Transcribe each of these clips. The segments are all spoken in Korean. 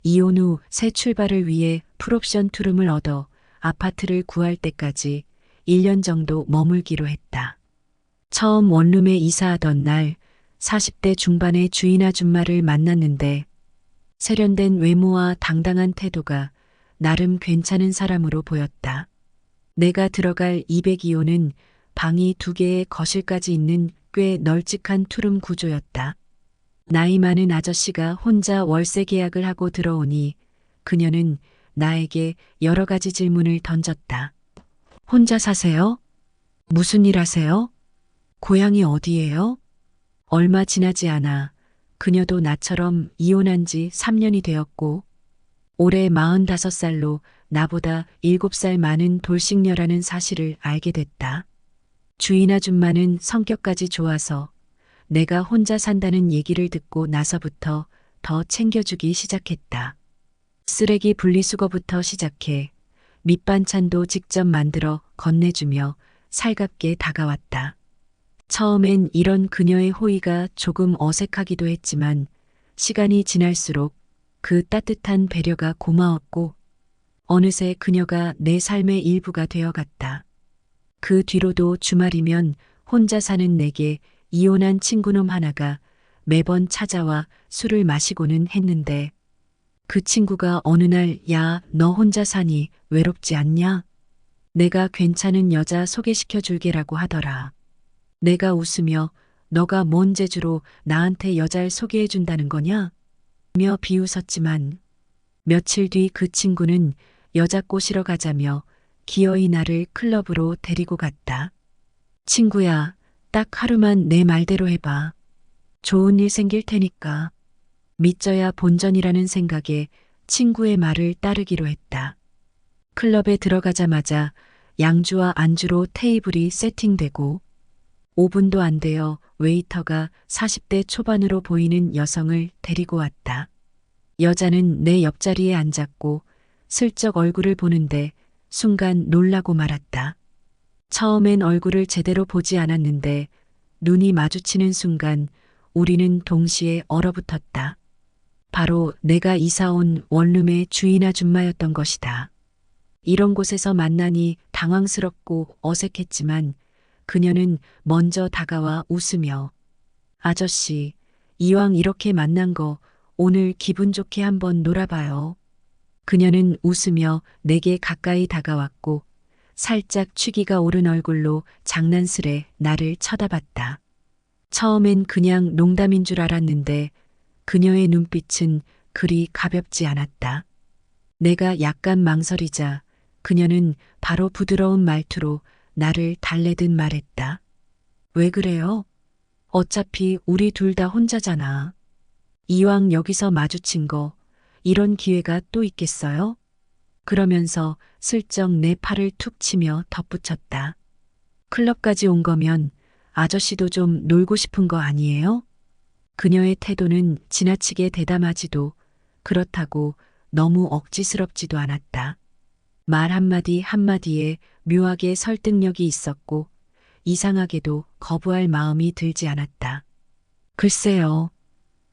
이혼 후 새 출발을 위해 풀옵션 투룸을 얻어 아파트를 구할 때까지 1년 정도 머물기로 했다. 처음 원룸에 이사하던 날 40대 중반의 주인 아줌마를 만났는데 세련된 외모와 당당한 태도가 나름 괜찮은 사람으로 보였다. 내가 들어갈 202호는 방이 2개에 거실까지 있는 꽤 널찍한 투룸 구조였다. 나이 많은 아저씨가 혼자 월세 계약을 하고 들어오니 그녀는 나에게 여러 가지 질문을 던졌다. 혼자 사세요? 무슨 일 하세요? 고향이 어디예요? 얼마 지나지 않아 그녀도 나처럼 이혼한 지 3년이 되었고 올해 45살로 나보다 7살 많은 돌싱녀라는 사실을 알게 됐다. 주인 아줌마는 성격까지 좋아서 내가 혼자 산다는 얘기를 듣고 나서부터 더 챙겨주기 시작했다. 쓰레기 분리수거부터 시작해 밑반찬도 직접 만들어 건네주며 살갑게 다가왔다. 처음엔 이런 그녀의 호의가 조금 어색하기도 했지만 시간이 지날수록 그 따뜻한 배려가 고마웠고 어느새 그녀가 내 삶의 일부가 되어갔다. 그 뒤로도 주말이면 혼자 사는 내게 이혼한 친구놈 하나가 매번 찾아와 술을 마시고는 했는데 그 친구가 어느 날 야, 너 혼자 사니 외롭지 않냐? 내가 괜찮은 여자 소개시켜 줄게라고 하더라. 내가 웃으며 너가 뭔 재주로 나한테 여자를 소개해 준다는 거냐? 며 비웃었지만 며칠 뒤 그 친구는 여자 꼬시러 가자며 기어이 나를 클럽으로 데리고 갔다. 친구야, 딱 하루만 내 말대로 해봐. 좋은 일 생길 테니까. 믿져야 본전이라는 생각에 친구의 말을 따르기로 했다. 클럽에 들어가자마자 양주와 안주로 테이블이 세팅되고 5분도 안 되어 웨이터가 40대 초반으로 보이는 여성을 데리고 왔다. 여자는 내 옆자리에 앉았고 슬쩍 얼굴을 보는데 순간 놀라고 말았다. 처음엔 얼굴을 제대로 보지 않았는데 눈이 마주치는 순간 우리는 동시에 얼어붙었다. 바로 내가 이사온 원룸의 주인 아줌마였던 것이다. 이런 곳에서 만나니 당황스럽고 어색했지만 그녀는 먼저 다가와 웃으며 아저씨, 이왕 이렇게 만난 거 오늘 기분 좋게 한번 놀아봐요. 그녀는 웃으며 내게 가까이 다가왔고 살짝 취기가 오른 얼굴로 장난스레 나를 쳐다봤다. 처음엔 그냥 농담인 줄 알았는데 그녀의 눈빛은 그리 가볍지 않았다. 내가 약간 망설이자 그녀는 바로 부드러운 말투로 나를 달래듯 말했다. 왜 그래요? 어차피 우리 둘 다 혼자잖아. 이왕 여기서 마주친 거 이런 기회가 또 있겠어요? 그러면서 슬쩍 내 팔을 툭 치며 덧붙였다. 클럽까지 온 거면 아저씨도 좀 놀고 싶은 거 아니에요? 그녀의 태도는 지나치게 대담하지도 그렇다고 너무 억지스럽지도 않았다. 말 한마디 한마디에 묘하게 설득력이 있었고 이상하게도 거부할 마음이 들지 않았다. 글쎄요.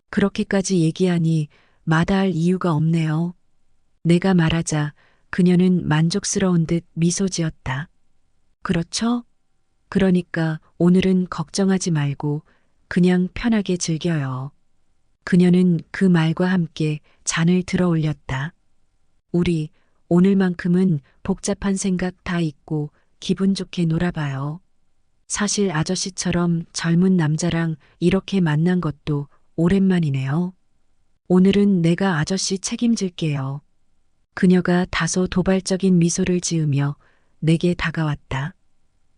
그렇게까지 얘기하니 마다할 이유가 없네요. 내가 말하자 그녀는 만족스러운 듯 미소 지었다. 그렇죠? 그러니까 오늘은 걱정하지 말고 그냥 편하게 즐겨요. 그녀는 그 말과 함께 잔을 들어 올렸다. 우리 오늘만큼은 복잡한 생각 다 잊고 기분 좋게 놀아봐요. 사실 아저씨처럼 젊은 남자랑 이렇게 만난 것도 오랜만이네요. 오늘은 내가 아저씨 책임질게요. 그녀가 다소 도발적인 미소를 지으며 내게 다가왔다.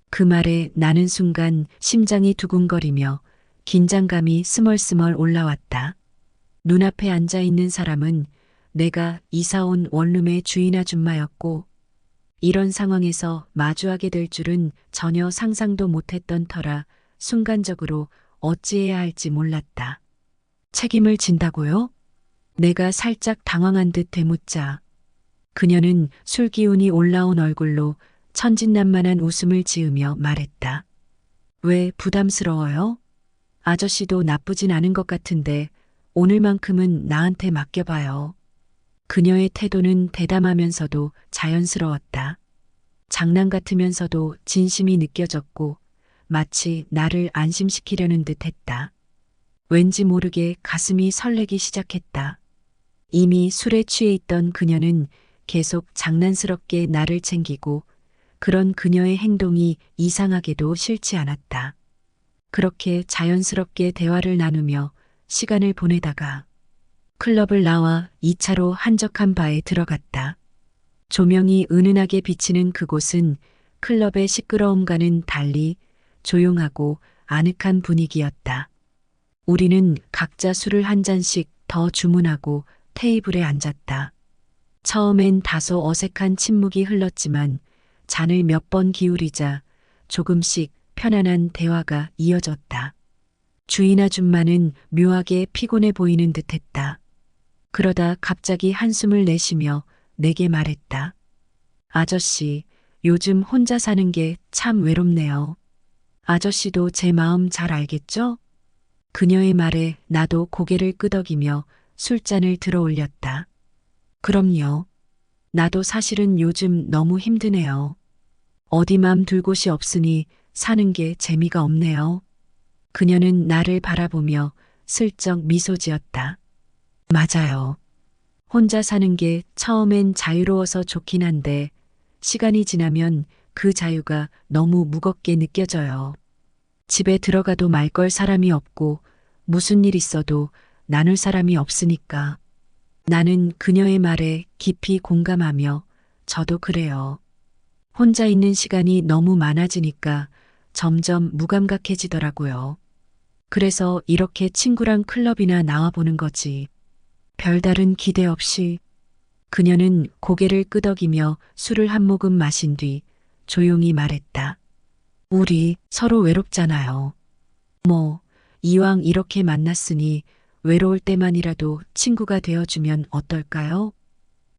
그 말에 나는 순간 심장이 두근거리며 긴장감이 스멀스멀 올라왔다. 눈앞에 앉아 있는 사람은 내가 이사온 원룸의 주인 아줌마였고 이런 상황에서 마주하게 될 줄은 전혀 상상도 못했던 터라 순간적으로 어찌해야 할지 몰랐다. 책임을 진다고요? 내가 살짝 당황한 듯 되묻자 그녀는 술 기운이 올라온 얼굴로 천진난만한 웃음을 지으며 말했다. 왜 부담스러워요? 아저씨도 나쁘진 않은 것 같은데 오늘만큼은 나한테 맡겨봐요. 그녀의 태도는 대담하면서도 자연스러웠다. 장난 같으면서도 진심이 느껴졌고 마치 나를 안심시키려는 듯 했다. 왠지 모르게 가슴이 설레기 시작했다. 이미 술에 취해 있던 그녀는 계속 장난스럽게 나를 챙기고 그런 그녀의 행동이 이상하게도 싫지 않았다. 그렇게 자연스럽게 대화를 나누며 시간을 보내다가 클럽을 나와 2차로 한적한 바에 들어갔다. 조명이 은은하게 비치는 그곳은 클럽의 시끄러움과는 달리 조용하고 아늑한 분위기였다. 우리는 각자 술을 한 잔씩 더 주문하고 테이블에 앉았다. 처음엔 다소 어색한 침묵이 흘렀지만 잔을 몇 번 기울이자 조금씩 편안한 대화가 이어졌다. 주인 아줌마는 묘하게 피곤해 보이는 듯했다. 그러다 갑자기 한숨을 내쉬며 내게 말했다. 아저씨, 요즘 혼자 사는 게 참 외롭네요. 아저씨도 제 마음 잘 알겠죠? 그녀의 말에 나도 고개를 끄덕이며 술잔을 들어 올렸다. 그럼요. 나도 사실은 요즘 너무 힘드네요. 어디 맘 둘 곳이 없으니 사는 게 재미가 없네요. 그녀는 나를 바라보며 슬쩍 미소 지었다. 맞아요. 혼자 사는 게 처음엔 자유로워서 좋긴 한데 시간이 지나면 그 자유가 너무 무겁게 느껴져요. 집에 들어가도 말 걸 사람이 없고 무슨 일 있어도 나눌 사람이 없으니까. 나는 그녀의 말에 깊이 공감하며 저도 그래요. 혼자 있는 시간이 너무 많아지니까 점점 무감각해지더라고요. 그래서 이렇게 친구랑 클럽이나 나와보는 거지. 별다른 기대 없이. 그녀는 고개를 끄덕이며 술을 한 모금 마신 뒤 조용히 말했다. 우리 서로 외롭잖아요. 뭐, 이왕 이렇게 만났으니 외로울 때만이라도 친구가 되어주면 어떨까요?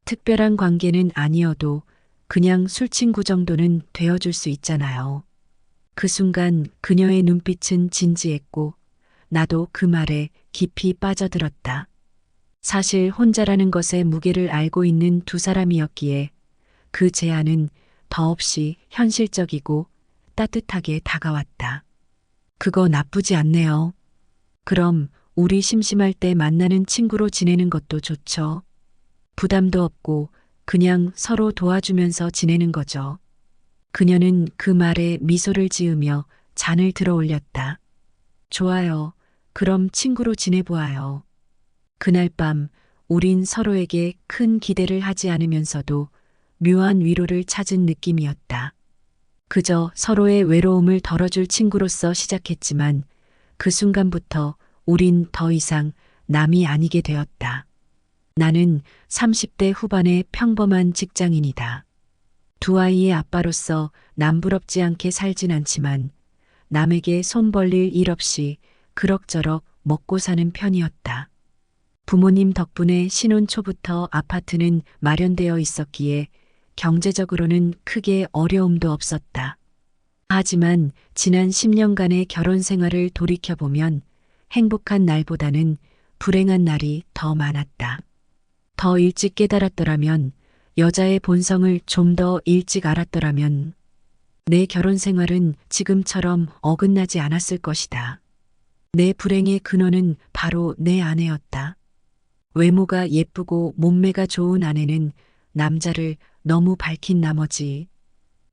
특별한 관계는 아니어도 그냥 술친구 정도는 되어줄 수 있잖아요. 그 순간 그녀의 눈빛은 진지했고 나도 그 말에 깊이 빠져들었다. 사실 혼자라는 것의 무게를 알고 있는 두 사람이었기에 그 제안은 더없이 현실적이고 따뜻하게 다가왔다. 그거 나쁘지 않네요. 그럼 우리 심심할 때 만나는 친구로 지내는 것도 좋죠. 부담도 없고 그냥 서로 도와주면서 지내는 거죠. 그녀는 그 말에 미소를 지으며 잔을 들어 올렸다. 좋아요. 그럼 친구로 지내보아요. 그날 밤 우린 서로에게 큰 기대를 하지 않으면서도 묘한 위로를 찾은 느낌이었다. 그저 서로의 외로움을 덜어줄 친구로서 시작했지만 그 순간부터 우린 더 이상 남이 아니게 되었다. 나는 30대 후반의 평범한 직장인이다. 두 아이의 아빠로서 남부럽지 않게 살진 않지만 남에게 손 벌릴 일 없이 그럭저럭 먹고 사는 편이었다. 부모님 덕분에 신혼 초부터 아파트는 마련되어 있었기에 경제적으로는 크게 어려움도 없었다. 하지만 지난 10년간의 결혼 생활을 돌이켜보면 행복한 날보다는 불행한 날이 더 많았다. 더 일찍 깨달았더라면, 여자의 본성을 좀 더 일찍 알았더라면 내 결혼 생활은 지금처럼 어긋나지 않았을 것이다. 내 불행의 근원은 바로 내 아내였다. 외모가 예쁘고 몸매가 좋은 아내는 남자를 너무 밝힌 나머지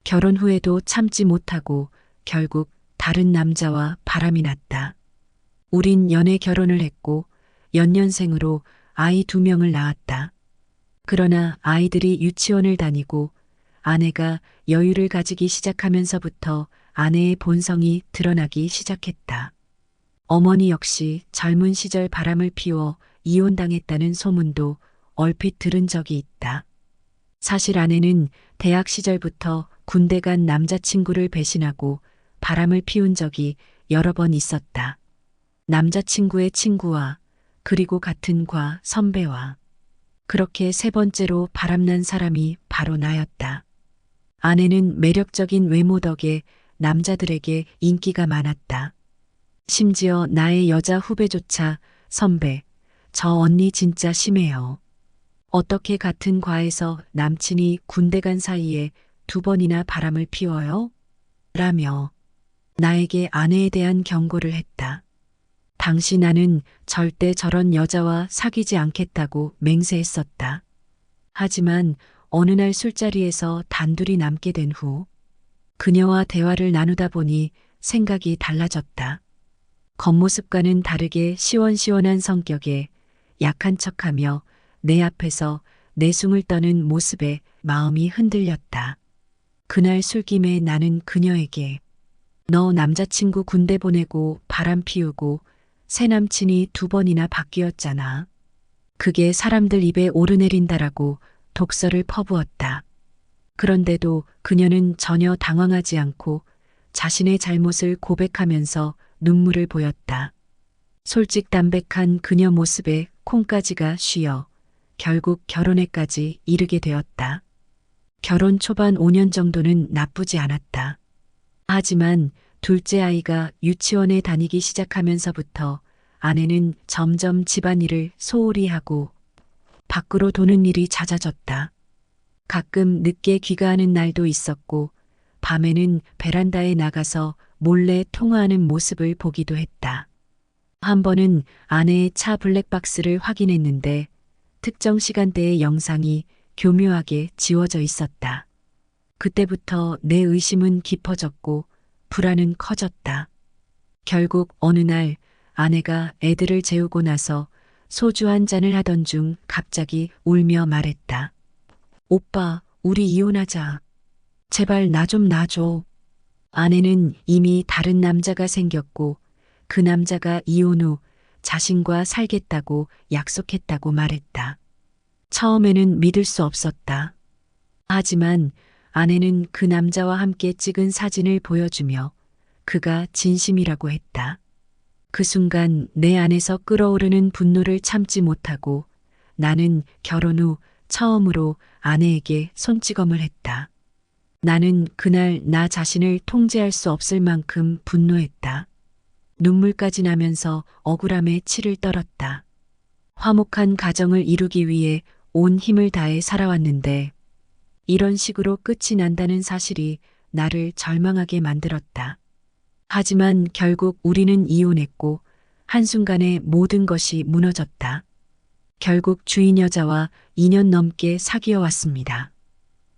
결혼 후에도 참지 못하고 결국 다른 남자와 바람이 났다. 우린 연애 결혼을 했고 연년생으로 아이 2명을 낳았다. 그러나 아이들이 유치원을 다니고 아내가 여유를 가지기 시작하면서부터 아내의 본성이 드러나기 시작했다. 어머니 역시 젊은 시절 바람을 피워 이혼당했다는 소문도 얼핏 들은 적이 있다. 사실 아내는 대학 시절부터 군대 간 남자친구를 배신하고 바람을 피운 적이 여러 번 있었다. 남자친구의 친구와 그리고 같은 과 선배와 그렇게 세 번째로 바람난 사람이 바로 나였다. 아내는 매력적인 외모 덕에 남자들에게 인기가 많았다. 심지어 나의 여자 후배조차 선배, 저 언니 진짜 심해요. 어떻게 같은 과에서 남친이 군대 간 사이에 2번이나 바람을 피워요? 라며 나에게 아내에 대한 경고를 했다. 당시 나는 절대 저런 여자와 사귀지 않겠다고 맹세했었다. 하지만 어느 날 술자리에서 단둘이 남게 된 후 그녀와 대화를 나누다 보니 생각이 달라졌다. 겉모습과는 다르게 시원시원한 성격에 약한 척하며 내 앞에서 내숭을 떠는 모습에 마음이 흔들렸다. 그날 술김에 나는 그녀에게 너 남자친구 군대 보내고 바람 피우고 새 남친이 2번이나 바뀌었잖아. 그게 사람들 입에 오르내린다라고 독설을 퍼부었다. 그런데도 그녀는 전혀 당황하지 않고 자신의 잘못을 고백하면서 눈물을 보였다. 솔직담백한 그녀 모습에 콩까지가 쉬어 결국 결혼에까지 이르게 되었다. 결혼 초반 5년 정도는 나쁘지 않았다. 하지만 둘째 아이가 유치원에 다니기 시작하면서부터 아내는 점점 집안일을 소홀히 하고 밖으로 도는 일이 잦아졌다. 가끔 늦게 귀가하는 날도 있었고 밤에는 베란다에 나가서 몰래 통화하는 모습을 보기도 했다. 한 번은 아내의 차 블랙박스를 확인했는데 특정 시간대의 영상이 교묘하게 지워져 있었다. 그때부터 내 의심은 깊어졌고 불안은 커졌다. 결국 어느 날 아내가 애들을 재우고 나서 소주 한 잔을 하던 중 갑자기 울며 말했다. 오빠, 우리 이혼하자. 제발 나 좀 놔줘. 아내는 이미 다른 남자가 생겼고 그 남자가 이혼 후 자신과 살겠다고 약속했다고 말했다. 처음에는 믿을 수 없었다. 하지만 아내는 그 남자와 함께 찍은 사진을 보여주며 그가 진심이라고 했다. 그 순간 내 안에서 끓어오르는 분노를 참지 못하고 나는 결혼 후 처음으로 아내에게 손찌검을 했다. 나는 그날 나 자신을 통제할 수 없을 만큼 분노했다. 눈물까지 나면서 억울함에 치를 떨었다. 화목한 가정을 이루기 위해 온 힘을 다해 살아왔는데 이런 식으로 끝이 난다는 사실이 나를 절망하게 만들었다. 하지만 결국 우리는 이혼했고 한순간에 모든 것이 무너졌다. 결국 주인 여자와 2년 넘게 사귀어 왔습니다.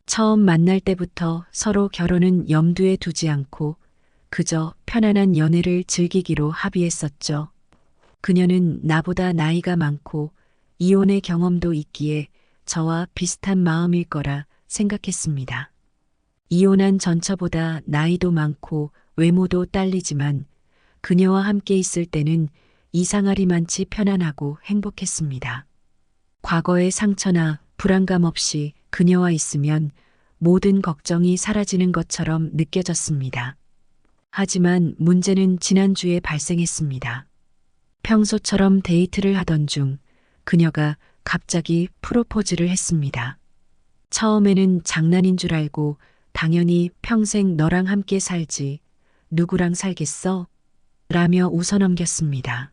처음 만날 때부터 서로 결혼은 염두에 두지 않고 그저 편안한 연애를 즐기기로 합의했었죠. 그녀는 나보다 나이가 많고 이혼의 경험도 있기에 저와 비슷한 마음일 거라 생각했습니다. 이혼한 전처보다 나이도 많고 외모도 딸리지만 그녀와 함께 있을 때는 이상하리만치 편안하고 행복했습니다. 과거의 상처나 불안감 없이 그녀와 있으면 모든 걱정이 사라지는 것처럼 느껴졌습니다. 하지만 문제는 지난주에 발생했습니다. 평소처럼 데이트를 하던 중 그녀가 갑자기 프로포즈를 했습니다. 처음에는 장난인 줄 알고 당연히 평생 너랑 함께 살지, 누구랑 살겠어? 라며 웃어넘겼습니다.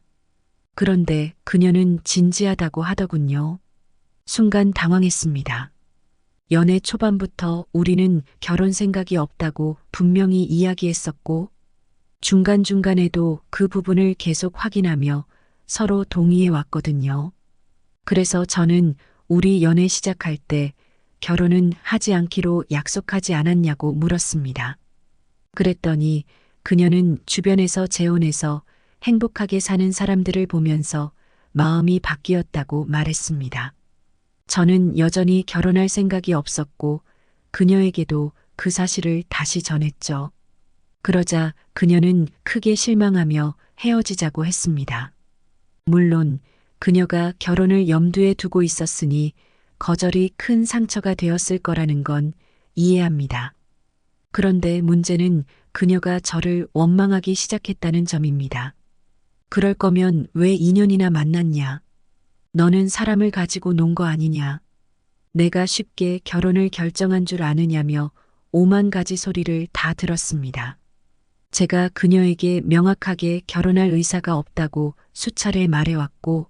그런데 그녀는 진지하다고 하더군요. 순간 당황했습니다. 연애 초반부터 우리는 결혼 생각이 없다고 분명히 이야기했었고 중간중간에도 그 부분을 계속 확인하며 서로 동의해 왔거든요. 그래서 저는 우리 연애 시작할 때 결혼은 하지 않기로 약속하지 않았냐고 물었습니다. 그랬더니 그녀는 주변에서 재혼해서 행복하게 사는 사람들을 보면서 마음이 바뀌었다고 말했습니다. 저는 여전히 결혼할 생각이 없었고 그녀에게도 그 사실을 다시 전했죠. 그러자 그녀는 크게 실망하며 헤어지자고 했습니다. 물론 그녀가 결혼을 염두에 두고 있었으니 거절이 큰 상처가 되었을 거라는 건 이해합니다. 그런데 문제는 그녀가 저를 원망하기 시작했다는 점입니다. 그럴 거면 왜 2년이나 만났냐? 너는 사람을 가지고 논 거 아니냐? 내가 쉽게 결혼을 결정한 줄 아느냐며 오만 가지 소리를 다 들었습니다. 제가 그녀에게 명확하게 결혼할 의사가 없다고 수차례 말해왔고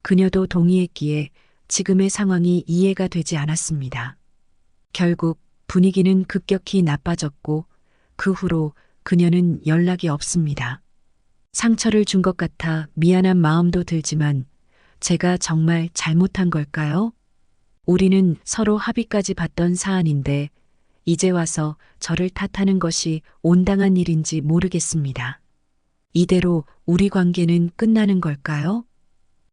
그녀도 동의했기에 지금의 상황이 이해가 되지 않았습니다. 결국 분위기는 급격히 나빠졌고 그 후로 그녀는 연락이 없습니다. 상처를 준 것 같아 미안한 마음도 들지만 제가 정말 잘못한 걸까요? 우리는 서로 합의까지 봤던 사안인데 이제 와서 저를 탓하는 것이 온당한 일인지 모르겠습니다. 이대로 우리 관계는 끝나는 걸까요?